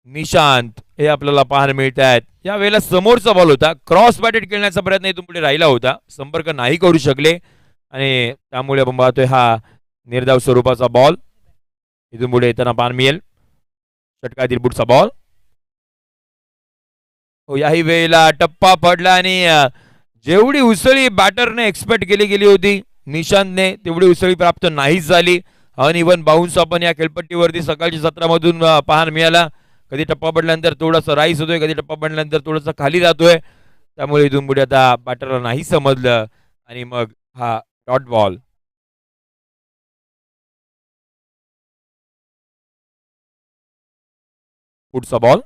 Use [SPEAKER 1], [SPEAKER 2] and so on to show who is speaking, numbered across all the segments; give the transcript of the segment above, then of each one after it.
[SPEAKER 1] निशांत हे आपल्याला पाहायला मिळत आहेत. या वेळेला समोरचा बॉल होता, क्रॉस बॅटेड खेळण्याचा प्रयत्न इथून पुढे राहिला होता, संपर्क नाही करू शकले आणि त्यामुळे आपण पाहतोय हा निर्धाव स्वरूपाचा बॉल इथून पुढे येताना पाहायला मिळेल. षटकातील पुढचा बॉल. हो, याही वेळेला टप्पा पडला आणि जेवढी उसळी बॅटरने एक्सपेक्ट केली गेली होती निशांतने तेवढी उसळी प्राप्त नाहीच झाली. अनइव्हन बाउन्स आपण या खेळपट्टीवरती सकाळच्या सत्रामधून पाहायला मिळाला. कधी टप्पा पडल्यानंतर थोडासा राईस होतोय, कधी टप्पा पडल्यानंतर थोडासा खाली जातोय. त्यामुळे इथून पुढे आता बॅटरला नाही समजलं आणि मग हा डॉट बॉल. पुढचा बॉल.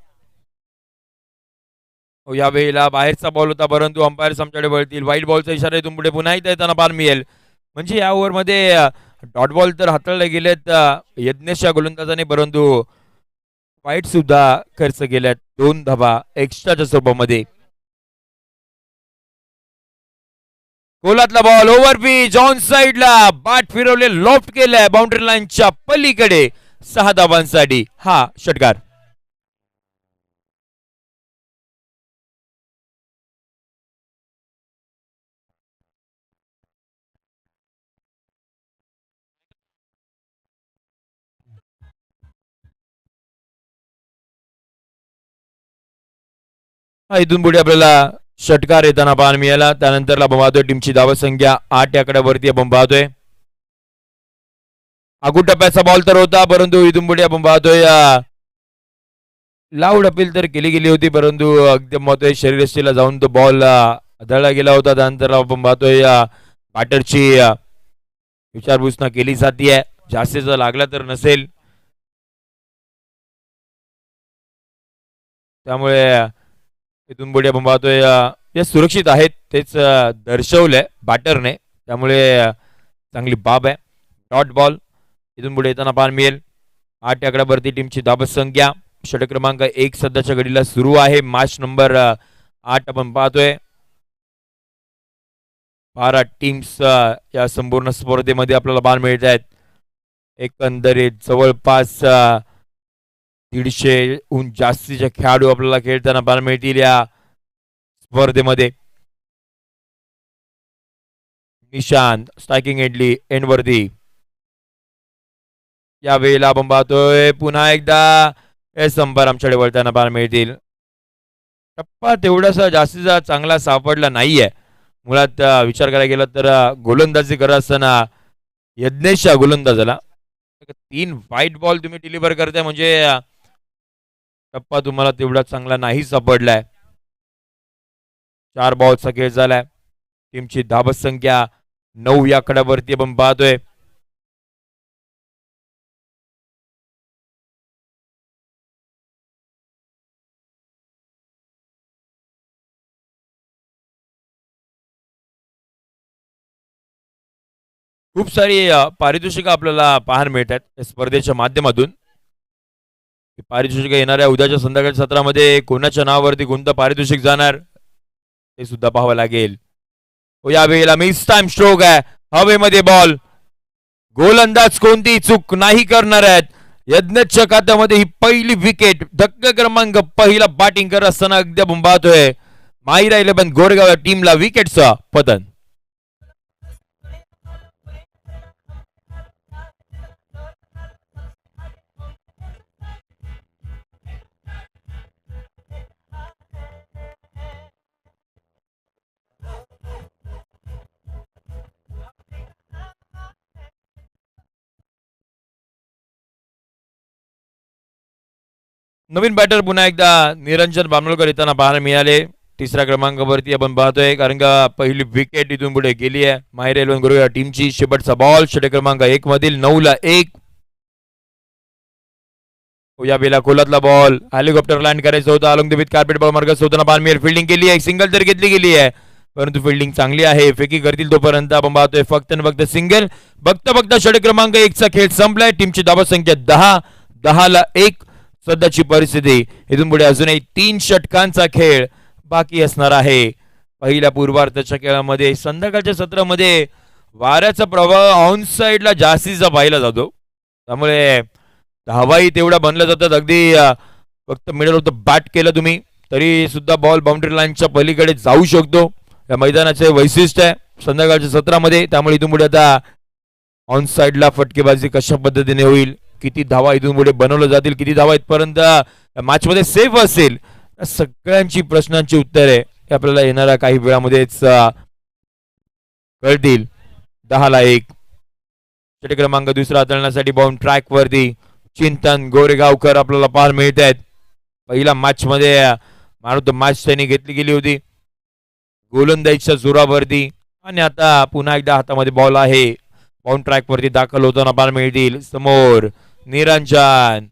[SPEAKER 1] या वेळेला बाहेरचा बॉल होता, परंतु अंपायर आमच्याकडे वळतील. वाईट बॉलचा इशारा इथून पुढे पुन्हा एकदा येताना पाहायला मिळेल. म्हणजे या ओव्हरमध्ये डॉट बॉल तर हाताळले गेलेत यज्ञेशच्या गोलंदाजाने, परंतु वाईट सुद्धा खर्च केल्यात 2 धावा एक्स्ट्राच्या स्वरूपामध्ये. गोलातला बॉल ओव्हर पिच ऑन साइडला बॅट फिरवले, लॉफ्ट केलाय बाउंड्री लाईनच्या पलीकडे. 6 धावांसाठी हा षटकार. इथून पुढे आपल्याला षटकार येताना पाहायला मिळाला. त्यानंतर आपण पाहतोय टीमची धावसंख्या 8 या आकड्यावरती आपण पाहतोय. आगू टप्प्याचा बॉल तर होता, परंतु इथून पुढे आपण पाहतोय लाऊड अपील तर केली गेली होती, परंतु अगदी पाहतोय शरीरयष्टीला जाऊन तो बॉल आदळला गेला होता. त्यानंतर आपण पाहतोय बॅटरची विचारपूस न केली जाते, जास्तीचा लागला तर नसेल. त्यामुळे इथून पुढे आपण पाहतोय जे सुरक्षित आहेत तेच दर्शवलंय बॅटरने, त्यामुळे चांगली बाब आहे. डॉट बॉल इथून पुढे येताना पाहायला मिळेल. 8 आकड्यावरती टीमची धावसंख्या. षटक क्रमांक 1 सध्याच्या घडीला सुरू आहे. मॅच नंबर 8 आपण पाहतोय. 12 टीम्स या संपूर्ण स्पर्धेमध्ये आपल्याला पाहायला मिळत आहेत. एकंदरीत जवळपास 150हून जास्तीचे खेळाडू आपल्याला खेळताना पाहायला मिळतील या स्पर्धेमध्ये. निशांत स्ट्रायकिंग एंडवरती. या वेळेला आपण पाहतोय पुन्हा एकदा हे संपर आमच्याकडे वळताना पाहायला मिळतील. टप्पा तेवढासा जास्तीचा चांगला सापडला नाहीये. मुळात विचार करायला गेला तर गोलंदाजी करत असताना यज्ञेशच्या गोलंदाजाला 3 व्हाईट बॉल तुम्ही डिलिव्हर करताय, म्हणजे टप्पा तुम्हाला तेवढा चांगला नाही सापडलाय. 4 बॉलचा खेळ झालाय. टीमची धावसंख्या 9 या आकड्यावरती आपण पाहतोय. खूप सारी पारितोषिकं आपल्याला पाहायला मिळतात या स्पर्धेच्या माध्यमातून. पारितोषिक येणाऱ्या उद्याच्या संध्याकाळच्या सत्रामध्ये कोणाच्या नावावरती कोणतं पारितोषिक जाणार ते सुद्धा पाहावं लागेल. या वेळेला मिस टाइम स्ट्रोक आहे. हवेमध्ये बॉल. गोलंदाज कोणती चूक नाही करणार आहेत. यज्ञच्या खात्यामध्ये ही पहिली विकेट. धक्का क्रमांक पहिला बॅटिंग करत असताना अगदी आपण पाहतोय माहिरा 11 गोरेगाव टीमला विकेटचं पतन. नवीन बॅटर पुन्हा एकदा निरंजन बामणोलकर येताना पाहायला मिळाले. 3ऱ्या क्रमांकावरती आपण पाहतोय, कारण का पहिली विकेट इथून पुढे गेली आहे माहिरा 11 गोरेगाव टीमची. शेवटचा बॉल षटक क्रमांक 1 मधील 9ला 1. या वेळेला कोलातला बॉल हेलिकॉप्टर लँड करायचं होतं. Along the with carpet ball मार्ग होताना पाहायला मिळेल. फिल्डिंग केली आहे, सिंगल तर घेतली गेली आहे, परंतु फिल्डिंग चांगली आहे. फेकी करतील तोपर्यंत आपण पाहतोय फक्त आणि फक्त सिंगल. बघता बघता षटक क्रमांक 1चा खेळ संपलाय. टीमची धावसंख्या 10ला 1 सध्याची परिस्थिती. इथून पुढे अजूनही 3 षटकांचा खेळ बाकी असणार आहे. पहिल्या पूर्वार्धाच्या खेळामध्ये संध्याकाळच्या सत्रामध्ये वाऱ्याचा प्रभाव ऑन साइडला जास्तीचा पाहिला जातो, त्यामुळे धावाही तेवढा बनल्या जातात. अगदी फक्त मिडल ऑफ द बॅट केलं तुम्ही तरी सुद्धा बॉल बाउंड्री लाईनच्या पलीकडे जाऊ शकतो. या मैदानाचे वैशिष्ट्य आहे संध्याकाळच्या सत्रामध्ये. त्यामुळे इथून पुढे आता ऑन साइडला फटकेबाजी कशा पद्धतीने होईल, किती धावा इथून पुढे बनवल्या जातील, किती धावा इथपर्यंत मॅच मध्ये सेफ असेल, सगळ्यांची प्रश्नांची उत्तरे आपल्याला येणाऱ्या काही वेळामध्येच कळतील. 10-1 षटक क्रमांक दुसरा हाताळण्यासाठी बाउंड ट्रॅक वरती चिंतन गोरेगावकर आपल्याला पाहायला मिळत आहेत. पहिल्या मॅच मध्ये मॅन ऑफ द मॅच त्यांनी घेतली गेली होती गोलंदाजीच्या जोरावरती आणि आता पुन्हा एकदा हातामध्ये बॉल आहे. बाउंड ट्रॅक वरती दाखल होताना पाहायला मिळतील. समोर निरंजन.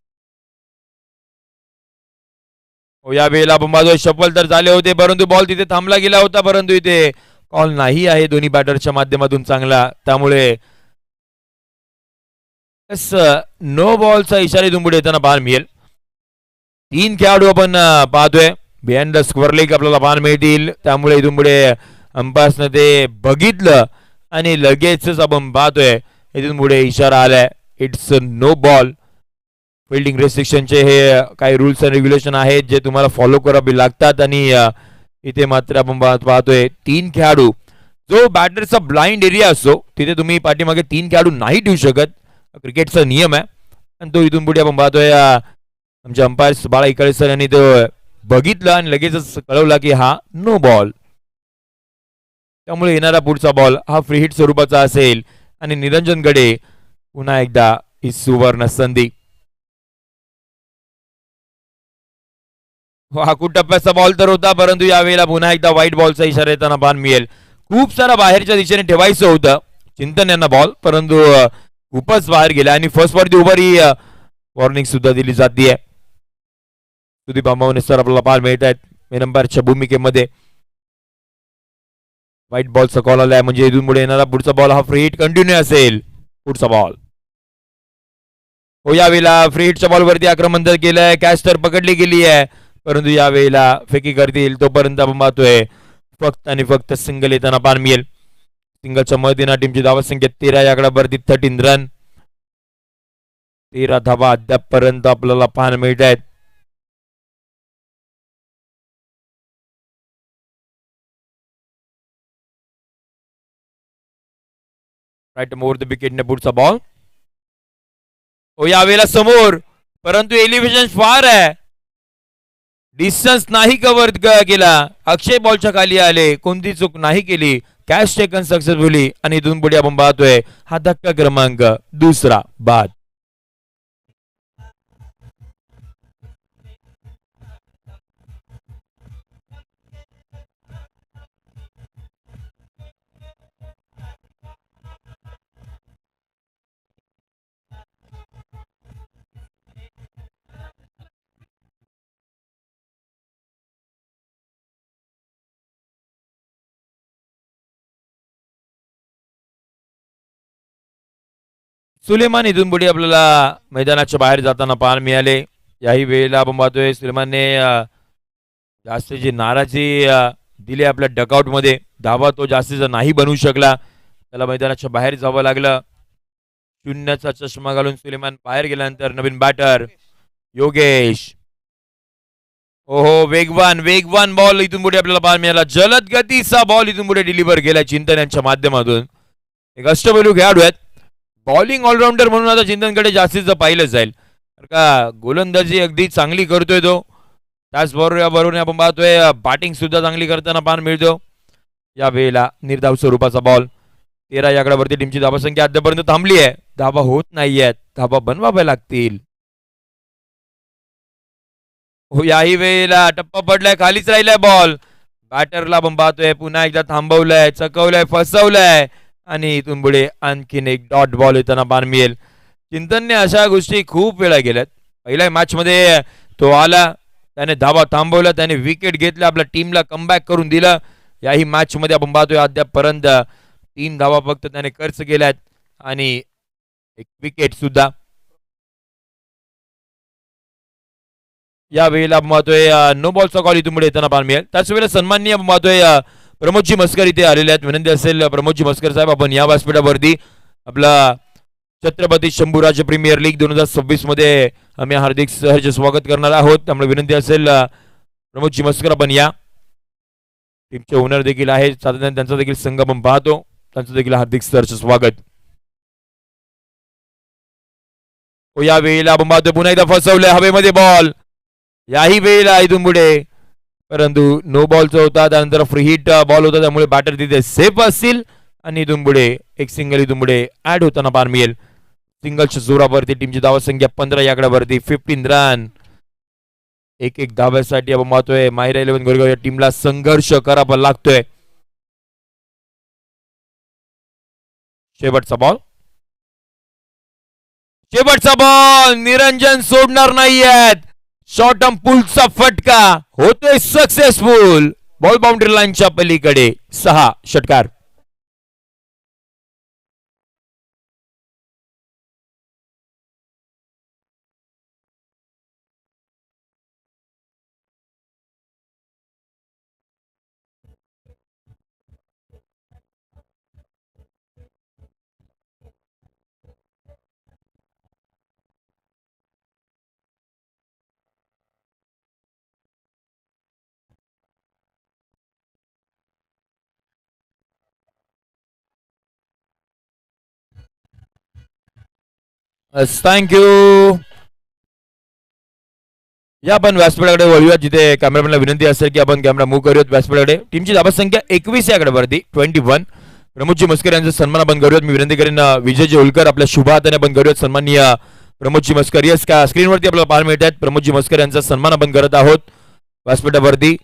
[SPEAKER 1] या वेळेला बंबाजो शफल तर झाले होते परंतु बॉल तिथे थांबला गेला होता परंतु इथे कॉल नाही आहे दोन्ही बॅटरच्या माध्यमातून चांगला. त्यामुळे नो बॉलचा इशारा इथून पुढे येताना पाहायला मिळेल. 3 खेळाडू आपण पाहतोय बिहाइंड द स्क्वेअर लेग आपल्याला पाहायला मिळतील. त्यामुळे इथून पुढे अंपायर्सने ते बघितलं आणि लगेचच आपण पाहतोय इथून पुढे इशारा आलाय इट्स नो बॉल. फिल्डिंग रेस्ट्रिक्शनचे हे काही रूल्स अँड रेग्युलेशन आहेत जे तुम्हाला फॉलो करावे लागतात आणि इथे मात्र आपण पाहतोय 3 खेळाडू. जो बॅटरचा ब्लाइंड एरिया असतो तिथे तुम्ही पाठीमागे 3 खेळाडू नाही ठेवू शकत. क्रिकेटचा नियम आहे आणि तो इथून पुढे आपण पाहतोय आमचे अंपायर बाळा इकडे सर यांनी तो बघितलं आणि लगेचच कळवला की हा नो बॉल. त्यामुळे येणारा पुढचा बॉल हा फ्री हिट स्वरूपाचा असेल आणि निरंजनकडे पुन्हा एकदा ही सुवर्ण संधी. हा टप्प्याचा बॉल तर होता परंतु यावेळेला पुन्हा एकदा व्हाईट बॉलचा इशारा येताना पाहायला मिळेल. खूप सारा बाहेरच्या दिशेने ठेवायचं होतं चिंतन यांना बॉल परंतु खूपच बाहेर गेला आणि फर्स्ट वरती ओव्हर ही वॉर्निंग सुद्धा दिली जाते. सुदीप अंबावणे सर आपल्याला पाहायला मिळत आहेत नंबरच्या भूमिकेमध्ये. व्हाईट बॉलचा कॉल आलाय म्हणजे इथून पुढे येणारा पुढचा बॉल हा फ्री हिट कंटिन्यू असेल. पुढचा बॉल हो यावेळेला फ्री हिटच्या बॉलवरती आक्रमण तर केलंय. कॅच तर पकडली गेली आहे परंतु यावेळेला फेकी करतील तोपर्यंत आपण पाहतोय फक्त आणि फक्त सिंगल येताना पाहायला मिळेल. सिंगलच्या मदतीने टीमची धावा संख्या 13 या आकड्यावरती 13 रन. 13 धावा अद्यापपर्यंत आपल्याला पाहायला मिळत आहेत. राईट ओव्हर द विकेटने पुढचा बॉल हो यावेळेला समोर परंतु एलिव्हेशन फार आहे. डिस्टन्स नाही कव्हर केला. अक्षय बॉलच्या खाली आले कोणती चूक नाही केली. कॅच टेकन सक्सेसफुली आणि इथून पुढे आपण पाहतोय हा धक्का क्रमांक दुसरा बाद. सुलेमान इथून पुढे आपल्याला मैदानाच्या बाहेर जाताना पाहायला मिळाले. याही वेळेला आपण पाहतोय सुलेमानने जास्तीची नाराजी दिली आपल्या डकआउट मध्ये. धावा तो जास्तीचा नाही बनवू शकला. त्याला मैदानाच्या बाहेर जावं लागलं. 0चा चष्मा घालून सुलेमान बाहेर गेल्यानंतर नवीन बॅटर योगेश. ओहो वेगवान बॉल इथून पुढे आपल्याला पाहायला मिळाला. जलद गतीचा बॉल इथून पुढे डिलिव्हर केला चिंतन यांच्या माध्यमातून. एक अष्टपैलू खेळाडू आहेत. बॉलिंग ऑलराऊंडर म्हणून आता चिंतनकडे जास्तीचं पाहिलं जाईल का गोलंदाजी अगदी चांगली करतोय तो. त्याचबरोबर आपण पाहतोय बॅटिंग सुद्धा चांगली करताना पाहायला मिळतो. या वेळेला निर्धाव स्वरूपाचा बॉल. 13 या आकड्यावरती टीमची धावा संख्या अद्यापर्यंत थांबली आहे. धावा होत नाहीयेत. धावा बनवाव्या लागतील. हो याही वेळेला टप्पा पडलाय खालीच राहिलाय बॉल. बॅटरला आपण पाहतोय पुन्हा एकदा थांबवलंय चकवलंय फसवलंय आणि इथून पुढे आणखीन एक डॉट बॉल येताना पाहायला मिळेल. चिंतनने अशा गोष्टी खूप वेळा केल्यात. पहिल्या मॅच मध्ये तो आला त्याने धावा थांबवला त्याने विकेट घेतला आपल्या टीमला कमबॅक करून दिलं. याही मॅच मध्ये आपण पाहतोय अद्यापपर्यंत 3 धावा फक्त त्याने खर्च केल्यात आणि एक विकेट सुद्धा. या वेळेला आपण पाहतोय नो बॉलचा कॉल इथून पुढे येताना पाहायला मिळेल. त्याच वेळेला सन्माननीय आपण पाहतोय प्रमोदजी मस्कर इथे आलेले आहेत. विनंती असेल प्रमोदजी मस्कर साहेब आपण या व्यासपीठावरती आपला छत्रपती शंभूराज प्रीमियर लीग 2026 मध्ये आम्ही हार्दिक सहर्ष स्वागत करणार आहोत. त्यामुळे विनंती असेल प्रमोदजी मस्कर आपण या. टीमचे ओनर देखील आहे, साधारण त्यांचा देखील संघ आपण पाहतो. त्यांचं देखील हार्दिक सहर्ष स्वागत. या वेळेला आपण पाहतो पुन्हा एकदा फसवलंय हवेमध्ये बॉल. याही वेळेला इथून पुढे परंतु नो बॉलचा होता, त्यानंतर फ्री हिट बॉल होता, त्यामुळे बॅटर तिथे सेफ असतील आणि इथून पुढे एक सिंगल इथून पुढे ऍड होताना पाहायला मिळेल. सिंगलच्या जोरावरती टीमची धावा संख्या 15 या आकड्यावरती 15 रन. एक एक धाव्यासाठी आपण पाहतोय माहिरा 11 गोरेगाव या टीमला संघर्ष करावा लागतोय. शेवटचा बॉल, शेवटचा बॉल निरंजन सोडणार नाहीयेत. शॉर्ट टर्म पुलचा फटका होतोय सक्सेसफुल. बॉल बाउंड्री लाईनच्या पलीकडे 6 षटकार. थँक्यू. या आपण व्यासपीठाकडे वळूया, जिथे कॅमेरामॅनला विनंती असेल की आपण कॅमेरा मूव्ह करूयात व्यासपीठाकडे. टीमची धावा संख्या 21 या आकड्यावरती 21. प्रमोदजी मस्कर यांचा सन्मान आपण करूयात. मी विनंती करेन विजयजी होलकर आपल्या शुभ हाताने आपण करूयात सन्माननीय प्रमोदजी मस्कर. येस का स्क्रीनवरती आपल्याला पाहायला मिळत आहेत. प्रमोदजी मस्कर यांचा सन्मान आपण करत आहोत व्यासपीठावरती.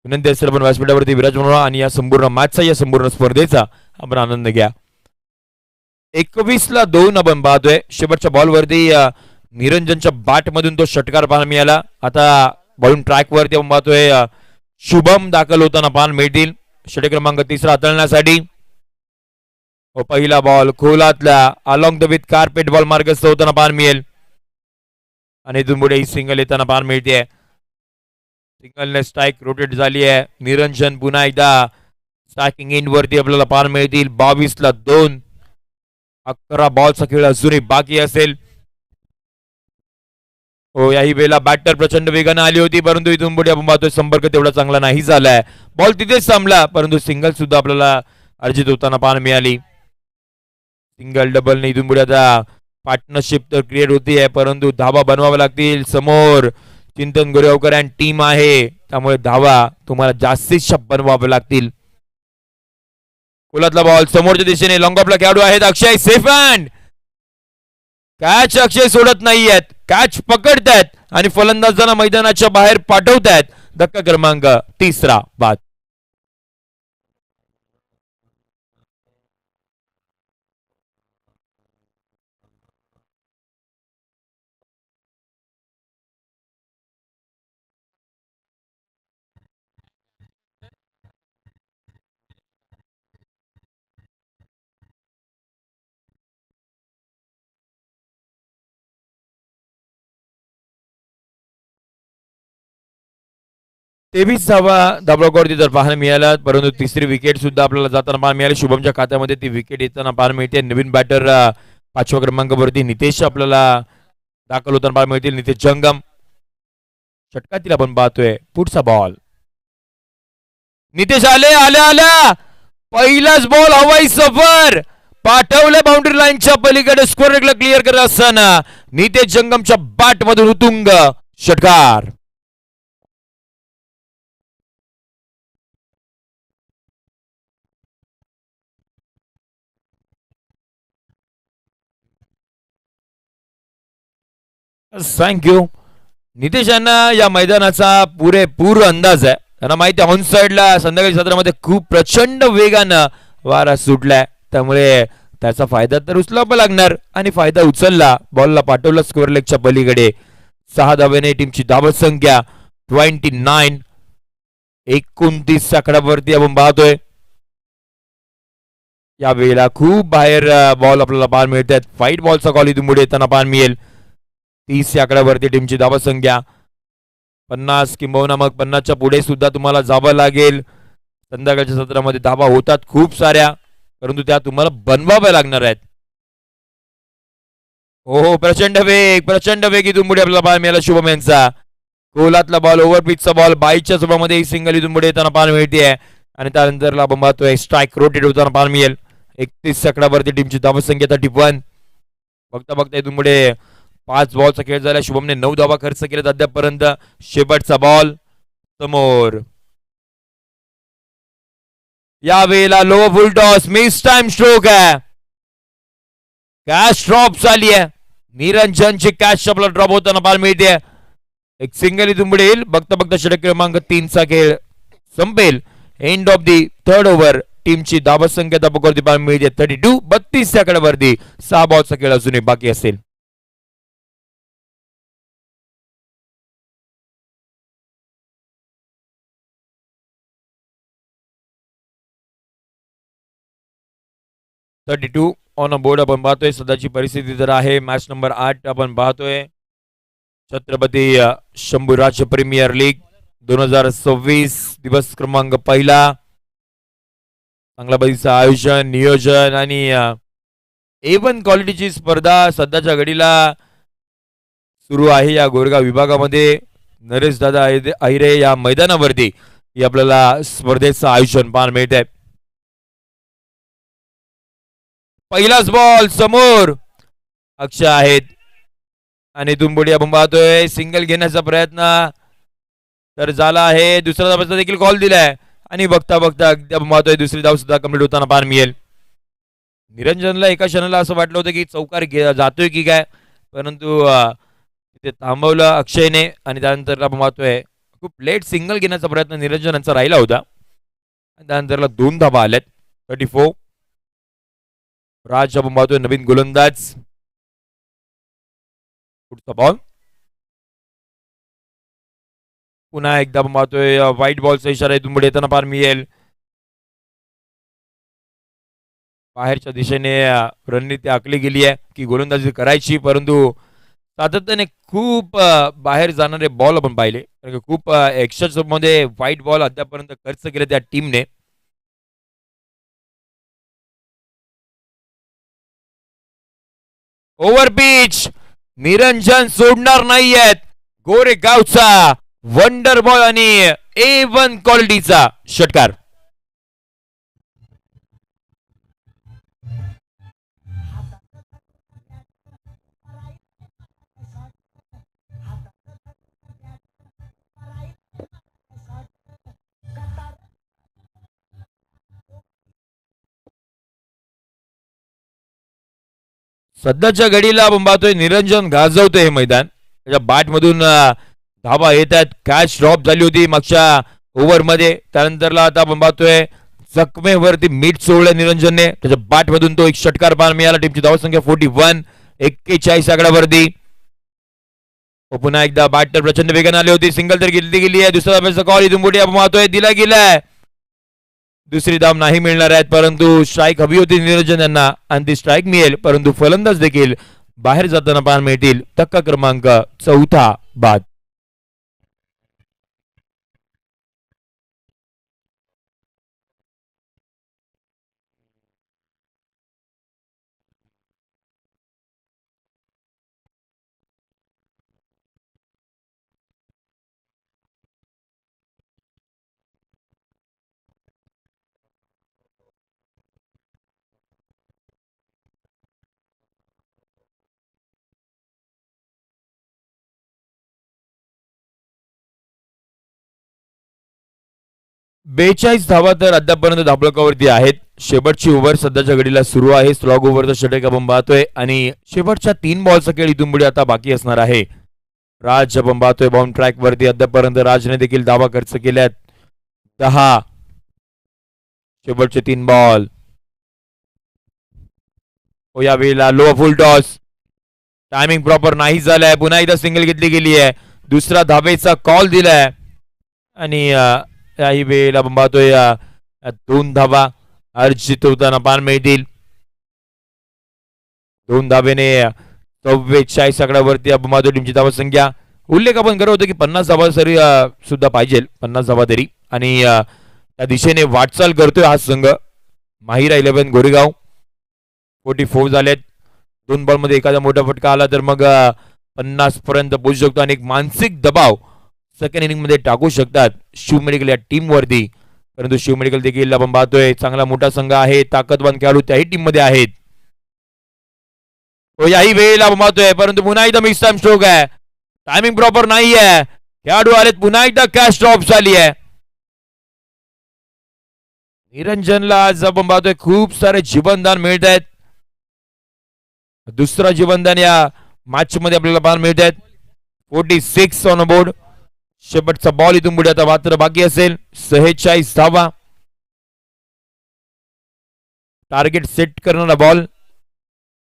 [SPEAKER 1] विनंती असेल आपण व्यासपीठावरती विराजमान व्हा आणि या संपूर्ण मॅचचा, या संपूर्ण स्पर्धेचा आपण आनंद घ्या. 21-2 आपण पाहतोय. शेवटच्या बॉलवरती निरंजनच्या बॅट मधून तो षटकार पाहायला मिळाला. आता बॉलिंग ट्रॅक वरती आपण पाहतोय शुभम दाखल होताना पाहायला मिळतील षटक क्रमांक 3 हाताळण्यासाठी. पहिला बॉल खोलातला along the with carpet ball मार्गस्थ होताना पाहायला मिळेल आणि इथून पुढे सिंगल येताना पाहायला मिळते. सिंगलने स्ट्राईक रोटेट झाली आहे. निरंजन पुन्हा एकदा स्ट्रायकिंग एंड वरती आपल्याला पाहायला मिळतील. 22-2. 11 बॉलचा खेळ अजूनही बाकी असेल. हो, याही वेळेला बॅटर प्रचंड वेगाने आली होती, परंतु इथून पुढे आपण पाहतोय संपर्क तेवढा चांगला नाही झालाय. बॉल तिथेच थांबला, परंतु सिंगल सुद्धा आपल्याला अर्जित होताना पाहायला मिळाली. सिंगल डबल ने इथून पुढे आता पार्टनरशिप तर क्रिएट होती आहे, परंतु धावा बनवाव्या लागतील. समोर चिंतन गोरेगावकर आणि टीम आहे, त्यामुळे धावा तुम्हाला जास्तीत बनवाव्या लागतील. कोलातला बॉल समोरच्या दिशेने लॉंग ऑफला खेळाडू आहेत अक्षय. सेफ हँड कॅच अक्षय सोडत नाहीयेत, कॅच पकडतायत आणि फलंदाजांना मैदानाच्या बाहेर पाठवतायत. धक्का क्रमांक 3 बाद. तेवीस धावावरती तर पाहायला मिळाला, परंतु तिसरी विकेट सुद्धा आपल्याला जाताना पाहायला मिळाली. शुभमच्या खात्यामध्ये ती विकेट येताना पाहायला मिळते. नवीन बॅटर 5व्या क्रमांकावरती नितेश आपल्याला दाखल होताना पाहायला मिळतील. नितेश जंगम षटकातील आपण पाहतोय. पुढचा बॉल नितेश आले आल्या आल्या पहिलाच बॉल हवाई सफर पाठवले बाउंड्री लाईनच्या पलीकडे. स्कोर रेखला क्लिअर करत असताना नितेश जंगमच्या बॅट मधून उतुंग षटकार. थँक्यू. नितेश यांना या मैदानाचा पुरेपूर अंदाज आहे. त्यांना माहिती आहे ऑन साइडला संध्याकाळी सत्रामध्ये खूप प्रचंड वेगानं वारा सुटलाय, त्यामुळे त्याचा फायदा तर उचलावा लागणार आणि फायदा उचलला. बॉलला पाठवला स्कोअर लेगच्या पलीकडे. 6 धावेने टीमची धावत संख्या 29. 29 आकड्यावरती आपण पाहतोय. या वेळेला खूप बाहेर बॉल आपल्याला पाहायला मिळतात. फाईट बॉलचा कॉल इथून पुढे येताना पाहायला मिळेल. 30 या आकड्यावरती टीमची धावत संख्या 50 किंबहुना मग 50च्या पुढे सुद्धा तुम्हाला जावं लागेल. संध्याकाळच्या सत्रामध्ये धावा होतात खूप साऱ्या, परंतु त्या तुम्हाला बनवाव्या लागणार आहेत. हो, प्रचंड वेग इथून पुढे आपल्याला पाहायला मिळाला शुभम यांचा. गोलातला बॉल, ओव्हर पिचचा बॉल, बाईच्या स्वरूपामध्ये सिंगल इथून पुढे येताना पाहायला मिळते आणि त्यानंतर आपण पाहतोय स्ट्राईक रोटेट होताना पाहायला मिळेल. 31 सेकंदावरती टीमची धावसंख्या 31. बघता बघता इथून पुढे 5 बॉलचा खेळ झाला. शुभमने 9 धावा खर्च केलेत अद्यापपर्यंत. शेवटचा बॉल समोर. यावेळेला लो फुल टॉस, मिस टाइम स्ट्रोक आहे. कॅश ड्रॉप झाली आहे. निरंजनची कॅश आपला ड्रॉप होताना पाहायला मिळते. एक सिंगल इथून पुढे येईल. बघता बघता षटक क्रमांक 3चा खेळ संपेल. End of the third over. टीमची धावसंख्या धाबकवरती पाहायला मिळते 32. 32 सेकंदावरती 6 बॉलचा खेळ अजूनही बाकी असेल. ऑन अ बोर्ड आपण पाहतोय. सध्याची परिस्थिती जर आहे मॅच नंबर 8 आपण पाहतोय. छत्रपती शंभूराज प्रीमियर लीग 2026 दिवस क्रमांक 1. चांगल्या पद्धतीचं आयोजन, नियोजन आणि A1 क्वालिटीची स्पर्धा सध्याच्या घडीला सुरू आहे या गोरेगाव विभागामध्ये. नरेश दादा अहिरे या मैदानावरती आपल्याला स्पर्धेचं आयोजन पाहायला मिळत आहे. पहिलाच बॉल समोर अक्षय आहेत आणि तुंबडी आपण पाहतोय सिंगल घेण्याचा प्रयत्न तर झाला आहे. दुसरा धावाचा देखील कॉल दिलाय आणि बघता बघता आपण पाहतोय दुसरी धाव सुद्धा कंप्लीट होताना पाहायला मिळेल. निरंजनला एका क्षणाला असं वाटलं होतं की चौकार जातोय की काय, परंतु ते थांबवलं अक्षयने आणि त्यानंतर आपण पाहतोय खूप लेट सिंगल घेण्याचा प्रयत्न निरंजन यांचा राहिला होता. त्यानंतरला 2 धावा आल्यात. 34. राज आपण पाहतोय नवीन गोलंदाज. पुढचा बॉल पुन्हा एकदा आपण पाहतोय व्हाईट बॉलचा इशारा इथून पुढे येताना पाहायला मिळेल. बाहेरच्या दिशेने रणनीती आखली गेली आहे की गोलंदाजी करायची, परंतु सातत्याने खूप बाहेर जाणारे बॉल आपण पाहिले. खूप एक्स्ट्रा मध्ये व्हाईट बॉल अद्यापर्यंत खर्च केले त्या टीमने. ओव्हर पिच निरंजन सोडणार नाहीयेत. गोरेगावचा वंडर बॉल आणि A1 क्वालिटीचा षटकार. सध्याच्या घडीला आपण पाहतोय निरंजन गाजवतोय हे मैदान. त्याच्या बॅट मधून धावा येत आहेत. कॅच ड्रॉप झाली होती मागच्या ओव्हर मध्ये. त्यानंतरला आता आपण पाहतोय जखमेवरती मीठ सोडलं निरंजनने. त्याच्या बॅट मधून तो एक षटकार पाहायला मिळाला. टीमची धावसंख्या 41. 41 आकड्यावरती. पुन्हा एकदा बॅट तर प्रचंड वेगाने आली होती. सिंगल तर गेली आहे. दुसरा धाब्याचा कॉल इथून पुढे आपण पाहतोय दिला गेलाय. दुसरी धाव नाही मिळणार आहेत, परंतु स्ट्राईक हवी होती निरंजन यांना आणि ती स्ट्राईक मिळेल, परंतु फलंदाज देखील बाहेर जाताना पाहायला मिळतील. धक्का क्रमांक 4 बाद. बेचाळीस धावा तर अद्यापर्यंत धाबळकावरती आहेत. शेवटची ओव्हर सध्याच्या घडीला सुरू आहे. स्लॉग ओव्हरचा षटक आपण पाहतोय आणि शेवटच्या 3 बॉलचा खेळ इथून पुढे आता बाकी असणार आहे. राज आपण पाहतोय बाउंड ट्रॅक वरती. अद्यापर्यंत राजने देखील धावा खर्च केल्यात 10. शेवटचे 3 बॉल. यावेळेला लो फुल टॉस. टायमिंग प्रॉपर नाही झालाय. पुन्हा एकदा सिंगल घेतली गेली आहे. दुसरा धावेचा कॉल दिलाय आणि याही वेळेला आपण पाहतोय 2 धावा अर्जित होताना पाहायला मिळतील. 2 धावेने 44 आकड्यावरती आपण पाहतो टीमची धावा संख्या. उल्लेख आपण करत होतो की 50 धावा तरी सुद्धा पाहिजे. 50 धावा तरी आणि त्या दिशेने वाटचाल करतोय हा संघ. माहिरा 11 गोरेगाव 44 झालेत. 2 बॉलमध्ये एखादा मोठा फटका आला तर मग 50 पर्यंत पोहोचू शकतो आणि एक मानसिक दबाव सेकंड इनिंग मध्ये टाकू शकतात शिव मेडिकल या टीम वरती. परंतु शिव मेडिकल देखील आपण पाहतोय चांगला मोठा संघ आहे, ताकदवान खेळाडू त्याही टीम मध्ये आहेत. तो याही वेळेला आपण पाहतोय परंतु पुन्हा एकदा मिस टाइम स्ट्रोक आहे, टायमिंग प्रॉपर नाही आहे, खेळाडू आलेत, पुन्हा एकदा कॅच ड्रॉप झाली आहे. निरंजनला आज आपण पाहतोय खूप सारे जीवनदान मिळत आहेत. दुसरा जीवनदान या मॅच मध्ये आपल्याला पाहायला मिळत आहेत. 46 ऑन बोर्ड. शेवटचा बॉल इथून पुढे आता मात्र बाकी असेल 46 धावा. टार्गेट सेट करणारा बॉल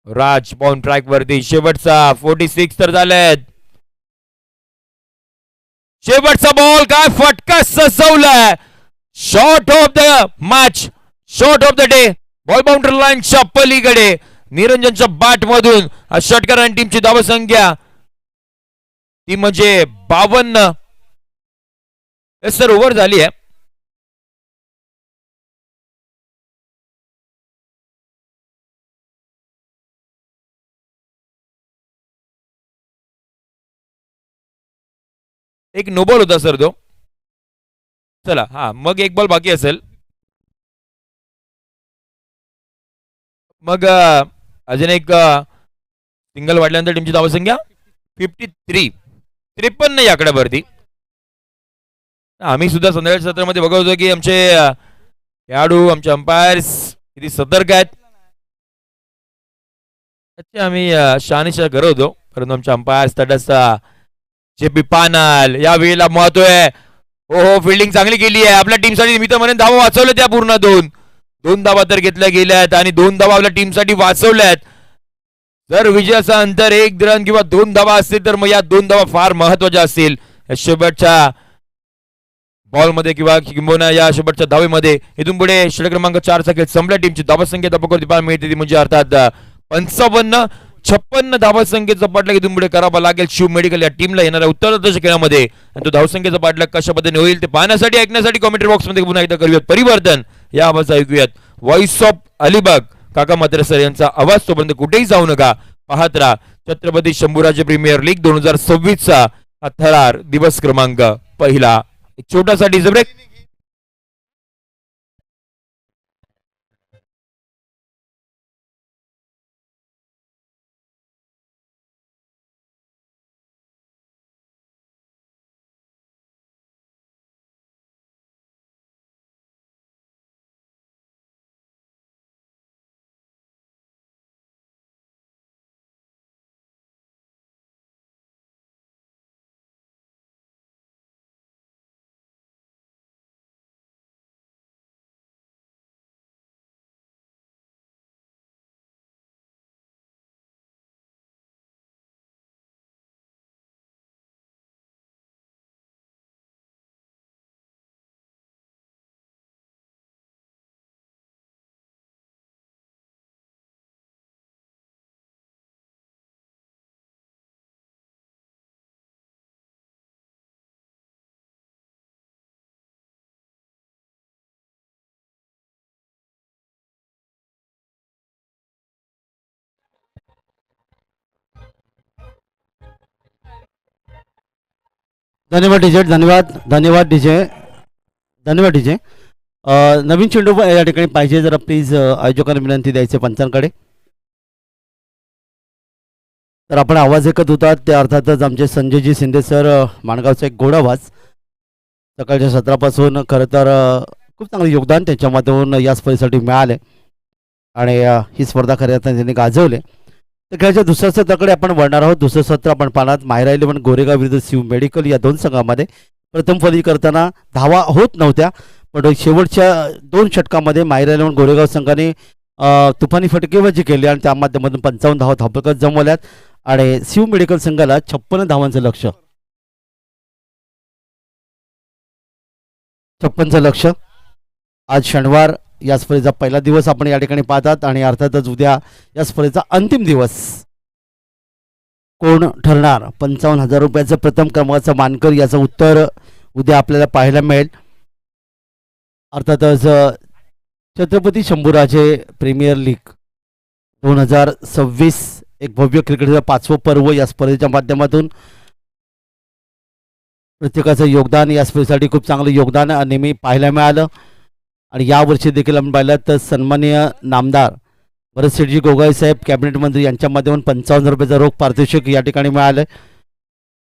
[SPEAKER 1] राज बॉन ट्रॅक वरती. शेवटचा 46 तर झालेत. शेवटचा बॉल काय फटका सजवलाय. Short of the match, short of the day. Ball boundary लाईनच्या पलीकडे निरंजनच्या बॅट मधून षटकार टीमची धावसंख्या ती म्हणजे 52 सर ओव्हर झाली आहे. एक नो बॉल होता सर तो. चला हा मग एक बॉल बाकी असेल. मग अजून एक सिंगल वाढल्यानंतर टीमची धावसंख्या 53 या आकड्यावरती. आम्ही सुद्धा संध्याकाळच्या सत्रामध्ये बघत होतो की आमचे खेळाडू आमचे अंपायर्स किती सतर्क आहेत. आम्ही शहानिशा करत होतो परंतु आमचे अंपायर्स तटस्थ जेपी पानाल या वेळेला महत्व आहे. हो फिल्डिंग चांगली केली आहे आपल्या टीमसाठी. मी तर म्हणेन धावा वाचवल्या त्या पूर्ण दोन धावा तर घेतल्या गेल्यात आणि 2 धावा आपल्या टीमसाठी वाचवल्यात. जर विजयाचा अंतर 1 रन किंवा 2 धावा असतील तर मग या 2 धावा फार महत्वाच्या असतील. शेवटच्या बॉलमध्ये किंवा किंबहुना या शेवटच्या धावेमध्ये. इथून पुढे षटक क्रमांक 4 चा खेळ संपल्या. टीमची धावसंख्या तपासणी पाहायला मिळते ती म्हणजे अर्थात 55 धावसंख्येचा पाठलाग इथून पुढे करावा लागेल शिव मेडिकल या टीमला येणाऱ्या उत्तरार्धाच्या खेळामध्ये. आणि तो धावसंख्येचा पाठलाग कशा पद्धतीने होईल ते पाहण्यासाठी ऐकण्यासाठी कॉमेंट्री बॉक्स मध्ये पुन्हा एकदा करूयात परिवर्तन. या आवाज ऐकूयात व्हॉइस ऑफ अलिबाग काका मात्रे सर यांचा आवाज. तोपर्यंत कुठेही जाऊ नका, पाहत राहा छत्रपती शंभूराजे प्रीमियर लीग 2026 चा हा थरार दिवस क्रमांक पहिला. एक छोटासा डीजे ब्रेक.
[SPEAKER 2] धन्यवाद डीजे. धन्यवाद डीजे. नवीन चेंडू या ठिकाणी पाहिजे जरा प्लीज आयोजकांना विनंती द्यायचे पंचांकडे. तर आपण आवाज ऐकत होता ते अर्थातच आमचे संजयजी शिंदे सर माणगावचा एक गोड आवाज. सकाळच्या सत्रापासून खरं तर खूप चांगलं योगदान त्यांच्या माध्यमातून या स्पर्धेसाठी मिळाले आणि ही स्पर्धा खऱ्या अर्थाने त्यांनी गाजवले. तर खेळाच्या दुसऱ्या सत्राकडे आपण वळणार आहोत. दुसरं सत्र आपण पाहणार मायरा 11 गोरेगाव विरुद्ध शिव मेडिकल या 2 संघामध्ये. प्रथम फलंदाजी करताना धावा होत नव्हत्या पण शेवटच्या 2 षटकामध्ये मायरा 11 गोरेगाव संघाने तुफानी फटकेबाजी केली आणि त्या माध्यमातून 55 धावा धावफलकात जमवल्यात आणि शिव मेडिकल संघाला 56 धावांचं लक्ष. 56चं लक्ष. आज शनिवार या स्पर्धेचा पहिला दिवस आपण या ठिकाणी पाहतात आणि अर्थातच उद्या या स्पर्धेचा अंतिम दिवस. कोण ठरणार 55,000 रुपयाचं प्रथम क्रमांकाचा मानकर याचं उत्तर उद्या आपल्याला पाहायला मिळेल. अर्थातच छत्रपती शंभूराजे प्रीमियर लीग 2026 एक भव्य क्रिकेटचं 5वं पर्व या स्पर्धेच्या माध्यमातून प्रत्येकाचं योगदान या स्पर्धेसाठी खूप चांगलं योगदान नेहमी पाहायला मिळालं. आणि यावर्षी देखील आपण पाहिलं तर सन्माननीय नामदार भरतशेठजी गोगाई साहेब कॅबिनेट मंत्री यांच्या माध्यमातून 55,000 रुपयाचं रोख पारितोषिक या ठिकाणी मिळालं.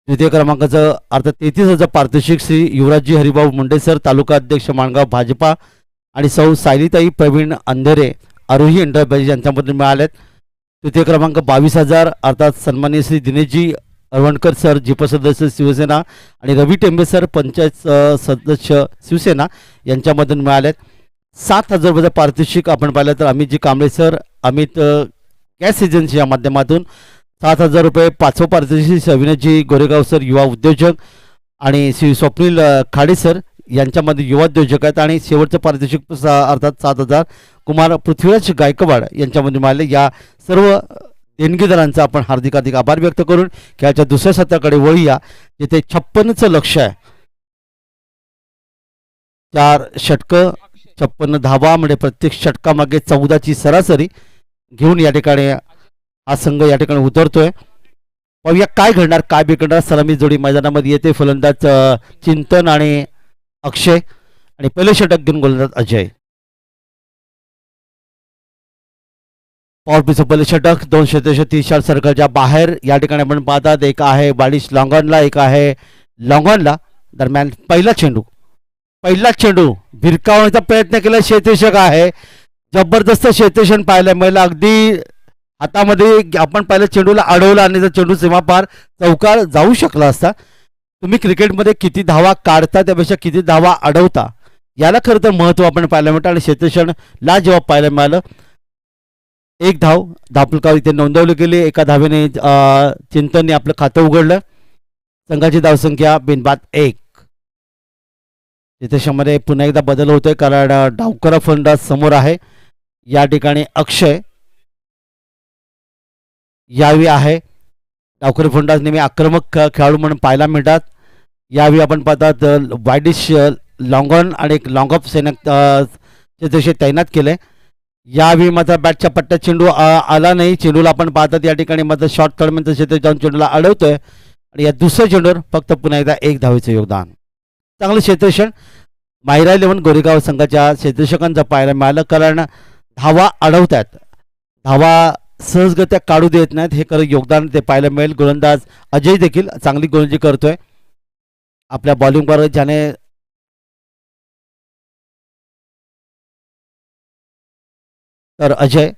[SPEAKER 2] द्वितीय क्रमांकाचं अर्थात 33,000 पारितोषिक श्री युवराजजी हरिभाऊ मुंडे सर, तालुका अध्यक्ष माणगाव भाजपा आणि सौ सायलीताई प्रवीण अंधेरे आरोही एंटरप्राइज यांच्यामधून मिळालेत. तृतीय क्रमांक 22,000 अर्थात सन्माननीय श्री दिनेशजी अरवणकर सर, जिप सदस्य शिवसेना आणि रवी टेंबे सर, पंचायत सदस्य शिवसेना यांच्यामधून मिळालेत. 7,000 रुपयाचं पारितोषिक आपण पाहिलं तर Amitji Kamble sir, Amit gas agency या माध्यमातून 7,000 रुपये. 5वं पारितोषिक श्री अविनाशजी गोरेगाव सर, युवा उद्योजक आणि श्री स्वप्नील खाडे सर यांच्यामध्ये युवा उद्योजक आहेत. आणि शेवटचं पारितोषिक अर्थात 7,000 कुमार पृथ्वीराज गायकवाड यांच्यामध्ये मिळाले. या सर्व देणगीदारांचा आपण हार्दिक आभार व्यक्त करून खेळाच्या दुसऱ्या सत्राकडे वळूया, जिथे 56चं लक्ष आहे. 4 षटकं 56 धावा म्हणजे प्रत्येक षटकामागे 14ची सरासरी घेऊन या ठिकाणी हा संघ या ठिकाणी उतरतोय. पाहूया काय घडणार, काय बिघडणार. सलामी जोडी मैदानामध्ये येते. फलंदाज चिंतन आणि अक्षय आणि पहिले षटक घेऊन गोलंदाज अजय. पॉवरप्लेचं पहिले षटक 2 क्षेत्ररक्षक 30 सर्कलच्या बाहेर या ठिकाणी आपण पाहतात. एक आहे बालिश लॉंगॉनला, एक आहे लॉंगॉनला. दरम्यान पहिला चेंडू भिरकावण्याचा प्रयत्न केला. क्षेत्ररक्षक आहे, जबरदस्त क्षेत्ररक्षण पाहिलं. महिला अगदी हातामध्ये आपण पहिल्या चेंडूला अडवला आणि जर चेंडू सीमापार चौकार जाऊ शकला असता. तुम्ही क्रिकेटमध्ये किती धावा काढता त्यापेक्षा किती धावा अडवता याला खरं तर महत्त्व आपण पाहायला मिळतं. आणि क्षेत्ररक्षणला जेव्हा पाहायला मिळालं, एक धावफलकावर इथे नोंदवली गेली. एका धावेने चिंतनने आपलं खातं उघडलं. संघाची धावसंख्या बिनबाद 1. त्याच्यामध्ये पुन्हा एकदा बदल होतोय, कारण डावकरा फलंदाज समोर आहे. या ठिकाणी अक्षय यावेळी आहे. डावकरी फलंदाज नेहमी आक्रमक खेळाडू म्हणून पाहायला मिळतात. यावेळी आपण पाहतात वायडिश लॉंगॉन आणि एक लॉंग ऑफ सेनक जसे तैनात केले. यावेळी मात्र बॅटच्या पट्ट्यात चेंडू आला नाही. चेंडूला आपण पाहतात या ठिकाणी मात्र शॉर्ट थर्डमध्ये क्षेत्र जाऊन चेंडूला अडवतोय. आणि या दुसऱ्या चेंडूवर फक्त पुन्हा एकदा 1 धावेचं योगदान. चांगलं क्षेत्ररक्षण माहिरा 11 गोरेगाव संघाच्या क्षेत्ररक्षकांचं पाहायला मिळालं, कारण धावा अडवतात, धावा सहजगत्या काढू देत नाहीत. हे खरं योगदान ते पाहायला मिळेल. गोलंदाज अजय देखील चांगली गोलंदाजी करतोय. आपल्या बॉलिंगवर ज्याने तर अजय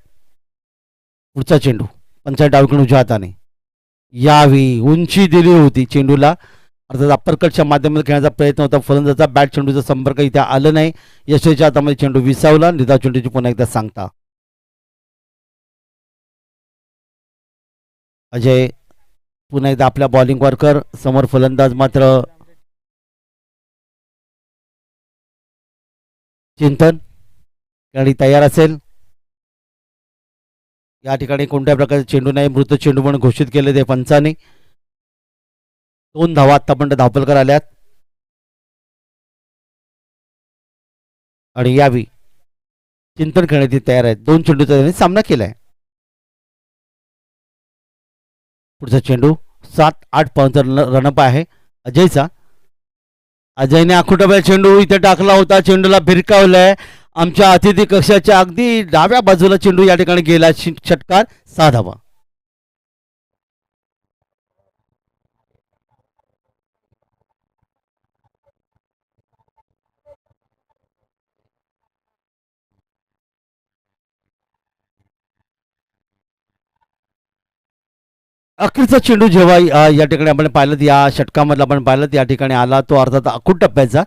[SPEAKER 2] पुढचा चेंडू 55 डावीकडून उजव्या हाताने. यावेळी उंची दिली होती चेंडूला, अर्थात अप्परकटच्या माध्यमातून खेळण्याचा प्रयत्न होता. फलंदाजाचा बॅट चेंडूचा संपर्क इथे आलं नाही. यशच्या हातामध्ये चेंडू विसावला. निधा चेंडूची पुन्हा एकदा सांगता. अजय पुन्हा एकदा आपल्या बॉलिंगवर कर. समोर फलंदाज मात्र चिंतन खेळाडू तयार असेल. या ठिकाणी कोणत्या प्रकारचे चेंडू नाही, मृत चेंडू म्हणून घोषित केले ते पंचाने. 2 धावा आतापर्यंत धावफलकार आल्यात. आणि यावी चिंतन खेळण्याची तयार आहेत. 2 चेंडूचा त्यांनी सामना केलाय. पुढचा चेंडू 7-8 पॉईंटचा रनअप आहे अजयचा. अजयने आखुटाबाई चेंडू इथे टाकला होता. चेंडूला भिरकावलाय. आमच्या अतिथी कक्षाच्या अगदी डाव्या बाजूला चेंडू या ठिकाणी गेला. षटकार 6 धावा. अखेरचा चेंडू जेव्हा या ठिकाणी आपण पाहिलं, या षटकामधला आपण पाहिलं, या ठिकाणी आला तो अर्थात अखूट टप्प्याचा.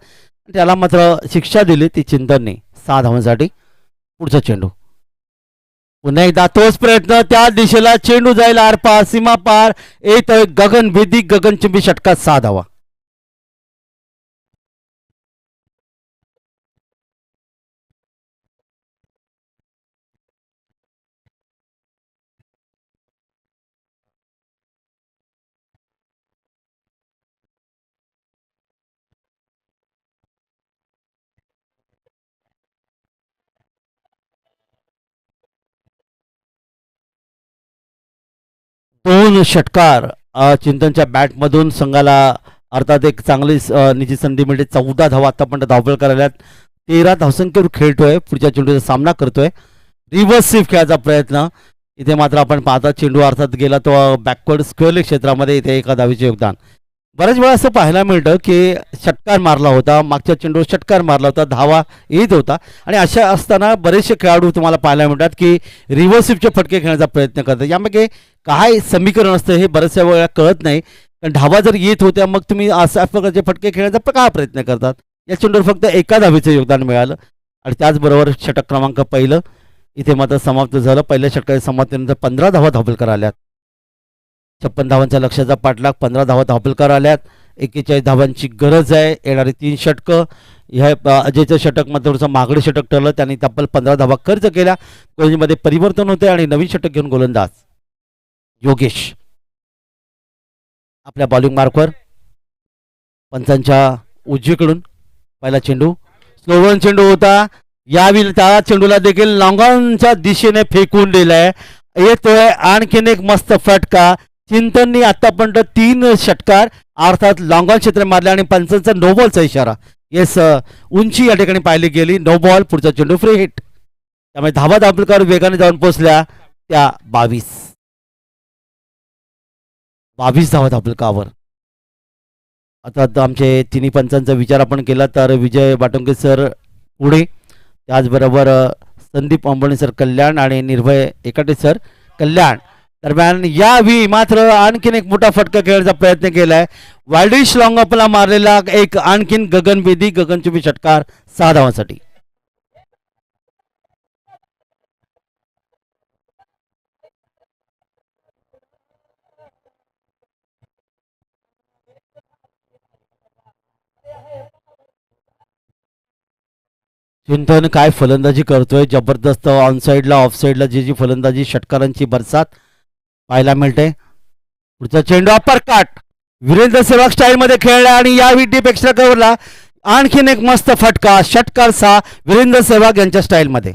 [SPEAKER 2] त्याला मात्र शिक्षा दिली ती चिंतनने 6 धावांसाठी. पुढचा चेंडू पुन्हा एकदा तोच प्रयत्न, त्या दिशेला चेंडू जाईल आरपार सीमा पार. येतोय गगनभेदी गगनचुंबी षटकार 6 धावा. दोन षटकार चिंतनच्या बॅटमधून संघाला अर्थात एक चांगली निश्चित संधी मिळते. 14 धावा आतापर्यंत धावपळ करायला 13 धावसंख्येवर खेळतोय. पुढच्या चेंडूचा सामना करतोय. रिव्हर्स स्वीप खेळायचा प्रयत्न. इथे मात्र आपण पाहता चेंडू अर्थात गेला तो बॅकवर्ड स्क्वेअर लेग क्षेत्रामध्ये. इथे एका धावेचे योगदान. बऱ्याच वेळा असं पाहायला मिळतं की षटकार मारला होता, मागच्या चेंडूवर षटकार मारला होता, धावा येत होता आणि अशा असताना बरेचसे खेळाडू तुम्हाला पाहायला मिळतात की रिव्हर्स स्वीपचे फटके खेळण्याचा प्रयत्न करतात. यामागे काय समीकरण असतं हे बऱ्याचशा वेळा कळत नाही. कारण धावा जर येत होत्या मग तुम्ही अशा प्रकारचे फटके खेळण्याचा का प्रयत्न करतात. या चेंडूवर फक्त एका धावेचं योगदान मिळालं आणि त्याचबरोबर षटक क्रमांक पहिलं इथे मात्र समाप्त झालं. पहिल्या षटकाच्या समाप्तीनंतर 15 धावा धावपलकर आल्यात. 56 धावांच्या लक्ष्याचा पाठलाग, 15 धावा धावपलकर आल्यात. 41 धावांची गरज आहे. येणारी 3 षटकं. ह्या अजयचं षटक मात्र थोडंसं मागडे षटक ठरलं. त्यांनी तब्बल 15 धावा खर्च केल्या. गोलंदाजीमध्ये परिवर्तन होते आणि नवीन षटक घेऊन गोलंदाज योगेश आपल्या बॉलिंग मार्कवर. पंचांच्या उजवीकडून पहिला चेंडू स्लोवन चेंडू होता. यावेळी त्या चेंडूला देखील लॉंगॉनच्या दिशेने फेकून दिलाय. येतोय आणखीन एक मस्त फटका. चिंतननी आतापर्यंत 3 षटकार अर्थात लॉंगॉन क्षेत्र मारले आणि पंचांचा नो बॉलचा इशारा. येस, उंची या ठिकाणी पाहिली गेली. No ball. पुढचा चेंडू फ्री हिट. त्यामुळे धावा धावपलकर वेगाने जाऊन पोहोचल्या त्या 22 धावा धावपलकावर. आता आमचे तिन्ही पंचांचा विचार आपण केला तर विजय बाटुंगे सर पुढे, त्याचबरोबर संदीप अंबोणी सर कल्याण आणि निर्भय एकाटे सर कल्याण. दरम्यान यावेळी मात्र आणखीन एक मोठा फटका खेळण्याचा प्रयत्न केलाय. वाईडिश लॉंग ऑफला मारलेला एक आणखीन गगनभेदी गगनचुंबी षटकार 6 धावांसाठी. चिंतन काय फलंदाजी करतोय. जबरदस्त ऑनसाईडला ऑफसाईडला जी फलंदाजी षटकारांची बरसात पाहायला मिळते. पुढचा चेंडू अप्पर काट वीरेंद्र सेहवाग स्टाईलमध्ये खेळला आणि या डीप एक्स्ट्रा कव्हरला आणखीन एक मस्त फटका. षटकार 6 वीरेंद्र सेहवाग यांच्या स्टाईलमध्ये.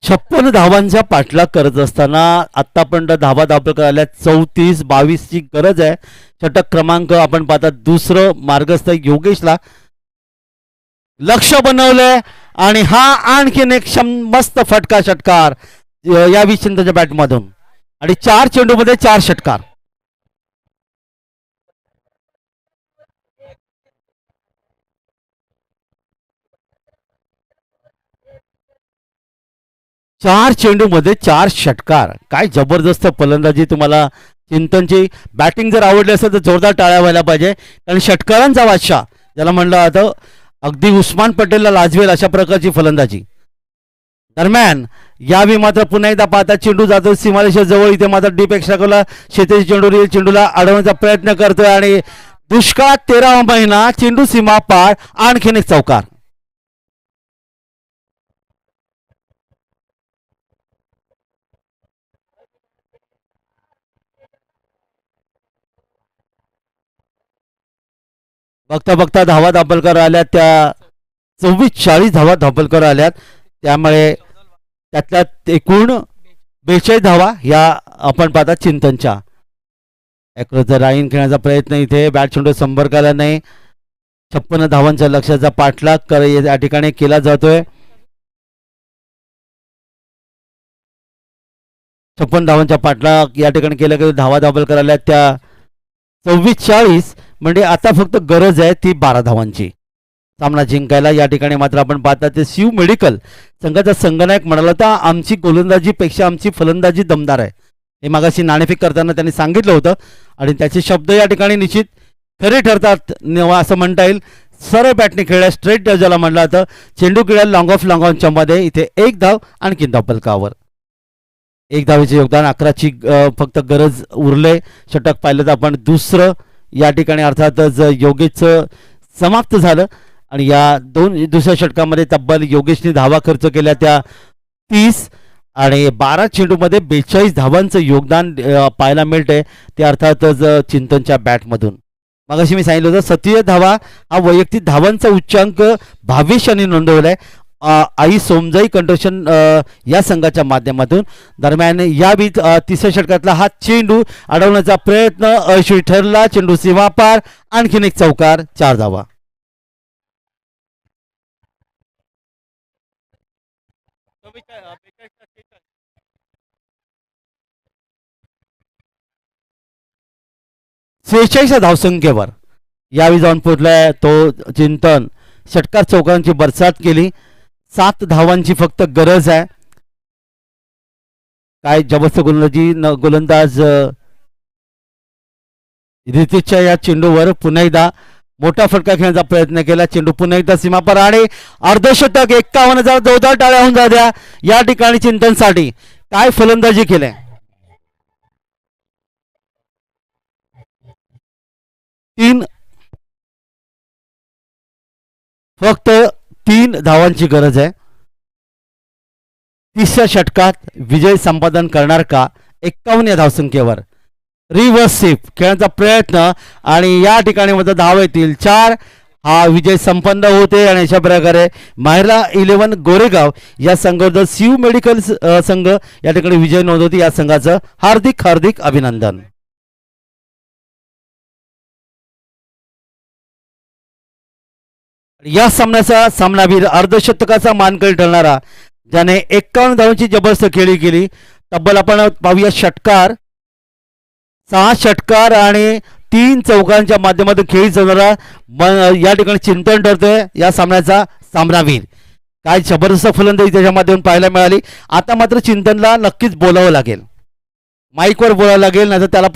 [SPEAKER 2] छप्पन धावांचा पाठलाग करत असताना आतापर्यंत धावा धावपलकर आल्या 34. 22 ची गरज आहे. षटक क्रमांक आपण पाहता दुसरं मार्गस्थ योगेशला लक्ष बनवलंय आणि हा आणखीन एक मस्त फटका षटकार या विचिंतच्या बॅटमधून आणि 4 चेंडूमध्ये 4 षटकार. चार चेंडूमध्ये 4 षटकार. काय जबरदस्त फलंदाजी. तुम्हाला चिंतनची बॅटिंग जर आवडली असेल तर जोरदार टाळ्या व्हायला पाहिजे. कारण षटकारांचा बादशाह ज्याला म्हणलं जातं अगदी उस्मान पटेलला लाजवेल अशा प्रकारची फलंदाजी. दरम्यान यावेळी मात्र पुन्हा एकदा पाहता चेंडू जातो सीमारेषा जवळ. इथे मात्र डीप एक्स्ट्रा कला शेतेची चेंडू चेंडूला अडवण्याचा प्रयत्न करतोय आणि दुष्काळात 13वा महिना चेंडू सीमा पार. आणखीन एक चौकार. बघता बघता धावा धावपलकर आल्यात त्या 44 धावा धावपलकर आल्यात. त्यामुळे त्यातल्या एकूण 42 धावा या आपण पाहता चिंतनच्या. राईन खेळण्याचा प्रयत्न इथे बॅट चेंडू संपर्काला नाही. 56 धावांच्या लक्ष्याचा पाठलाग या ठिकाणी केला जातोय. 56 धावांचा पाठलाग या ठिकाणी केला गेला. धावा धावपलकर आल्यात त्या 44. म्हणजे आता फक्त गरज आहे ती 12 धावांची सामना जिंकायला. या ठिकाणी मात्र आपण पाहता ते शिव मेडिकल संघाचा संघनायक म्हणाला होता आमची गोलंदाजीपेक्षा आमची फलंदाजी दमदार आहे. हे मागाशी नाणेफेक करताना त्यांनी सांगितलं होतं आणि त्याचे शब्द या ठिकाणी निश्चित खरे ठरतात असं म्हणता येईल. सरळ बॅटने खेळल्या स्ट्रेट ज्याला म्हटलं जातं. चेंडू खेळ्या लॉंग ऑफ लॉंगॉनच्या मध्ये. इथे 1 धाव आणखी धावपलकावर. 1 धावेचे योगदान. 11ची फक्त गरज उरले. षटक पाहिलं तर आपण दुसरं या ठिकाणी अर्थातच योगेशचं समाप्त झालं आणि या दुसऱ्या षटकामध्ये तब्बल योगेशने धावा खर्च केल्या त्या 30 आणि 12 चेंडूमध्ये 42 धावांचं योगदान पाहायला मिळते ते अर्थातच चिंतनच्या बॅटमधून. मगाशी मी सांगितलं होतं 37 धावा हा वैयक्तिक धावांचा उच्चांक भावेश यांनी नोंदवलाय आई सोमजाई कंट्रोशन या संघाच्या माध्यमातून. दरम्यान या तिसऱ्या षटकातला हा चेंडू अडवण्याचा प्रयत्न अयशस्वी ठरला. चेंडू सीमापार, आणखीन एक चौकार, 4 धावा. सेहेचाळीस धावसंख्येवर यावेळी जाऊन पोहोचलाय तो चिंतन. षटकार चौकांची बरसात केली. 7 धावांची फक्त गरज आहे. काय जबरदस्त गोलंदाज रितेशच्या या चेंडूवर पुन्हा एकदा मोठा फटका खेळण्याचा प्रयत्न केला. चेंडू पुन्हा एकदा सीमापार आणि अर्धशतक. 51,000 जोरदार टाळ्या होऊन जात्या या ठिकाणी चिंतनसाठी. काय फलंदाजी केली. फक्त 3 धावांची गरज आहे. तिसऱ्या षटकात विजय संपादन करणार का 51 या धावसंख्येवर. रिव्हर्स स्वीप खेळण्याचा प्रयत्न आणि या ठिकाणी मध्ये धाव येतील 4. हा विजय संपन्न होते आणि अशा प्रकारे मायरा 11 गोरेगाव या संघाचा शिव मेडिकल संघ या ठिकाणी विजय नोंदवते. या संघाचं हार्दिक हार्दिक अभिनंदन. या सामन्याचा सामनावीर अर्धशतकाचा मानकरी ठरणारा ज्याने 51 धावांची जबरदस्त खेळी केली. तब्बल आपण पाहूया षटकार, 6 षटकार आणि 3 चौकांच्या माध्यमातून खेळी जाणारा या ठिकाणी चिंतन ठरतोय या सामन्याचा सामनावीर. काय जबरदस्त फलंदाजी त्याच्या माध्यमातून पाहायला मिळाली. आता मात्र चिंतनला नक्कीच बोलावं लागेल, माईकवर बोलावं लागेल, नाही तर त्याला